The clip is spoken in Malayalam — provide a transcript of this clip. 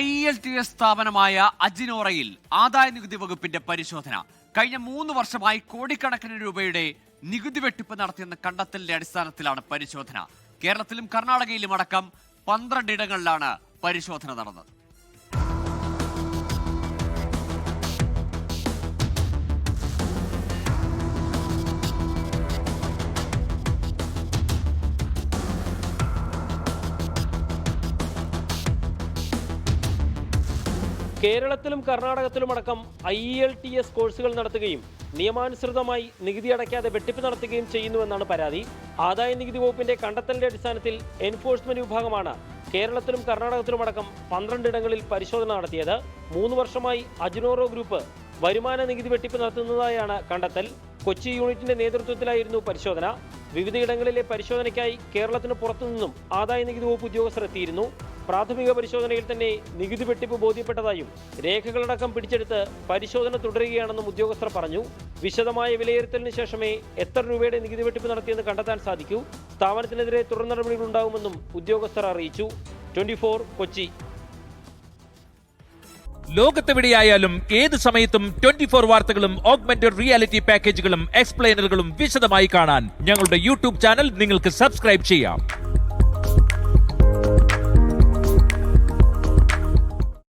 IELTS സ്ഥാപനമായ അജിനോറയിൽ ആദായനികുതി വകുപ്പിന്റെ പരിശോധന. കഴിഞ്ഞ 3 വർഷമായി കോടിക്കണക്കിന് രൂപയുടെ നികുതി വെട്ടിപ്പ് നടത്തിയെന്ന കണ്ടെത്തലിന്റെ അടിസ്ഥാനത്തിലാണ് പരിശോധന. കേരളത്തിലും കർണാടകയിലും അടക്കം 12 ഇടങ്ങളിലാണ് പരിശോധന നടന്നത്. കേരളത്തിലും കർണാടകത്തിലുമടക്കം IELTS കോഴ്സുകൾ നടത്തുകയും നിയമാനുസൃതമായി നികുതി അടയ്ക്കാതെ വെട്ടിപ്പ് നടത്തുകയും ചെയ്യുന്നുവെന്നാണ് പരാതി. ആദായ നികുതി വകുപ്പിന്റെ കണ്ടെത്തലിന്റെ അടിസ്ഥാനത്തിൽ എൻഫോഴ്സ്മെന്റ് വിഭാഗമാണ് കേരളത്തിലും കർണാടകത്തിലുമടക്കം 12 ഇടങ്ങളിൽ പരിശോധന നടത്തിയത്. 3 വർഷമായി അജിനോറോ ഗ്രൂപ്പ് വരുമാന നികുതി വെട്ടിപ്പ് നടത്തുന്നതായാണ് കണ്ടെത്തൽ. കൊച്ചി യൂണിറ്റിന്റെ നേതൃത്വത്തിലായിരുന്നു പരിശോധന. വിവിധയിടങ്ങളിലെ പരിശോധനയ്ക്കായി കേരളത്തിന് പുറത്തുനിന്നും ആദായ നികുതി വകുപ്പ് ഉദ്യോഗസ്ഥർ എത്തിയിരുന്നു. പ്രാഥമിക പരിശോധനയിൽ തന്നെ നികുതി വെട്ടിപ്പ് ബോധ്യപ്പെട്ടതായും രേഖകളടക്കം പിടിച്ചെടുത്ത് പരിശോധന തുടരുകയാണെന്നും ഉദ്യോഗസ്ഥർ പറഞ്ഞു. വിശദമായ വിലയിരുത്തലിന് ശേഷമേ എത്ര രൂപയുടെ നികുതി വെട്ടിപ്പ് നടത്തിയെന്ന് കണ്ടെത്താൻ സാധിക്കൂ. സ്ഥാപനത്തിനെതിരെ തുടർ നടപടികൾ ഉണ്ടാവുമെന്നും ഉദ്യോഗസ്ഥർ അറിയിച്ചു. 24 കൊച്ചി. ലോകത്തെവിടെയായാലും ഏത് സമയത്തും 24 വാർത്തകളും ഓഗ്മെന്റഡ് റിയാലിറ്റി പാക്കേജുകളും എക്സ്പ്ലെയിനറുകളും വിശദമായി കാണാൻ ഞങ്ങളുടെ യൂട്യൂബ് ചാനൽ നിങ്ങൾക്ക് സബ്സ്ക്രൈബ് ചെയ്യാം.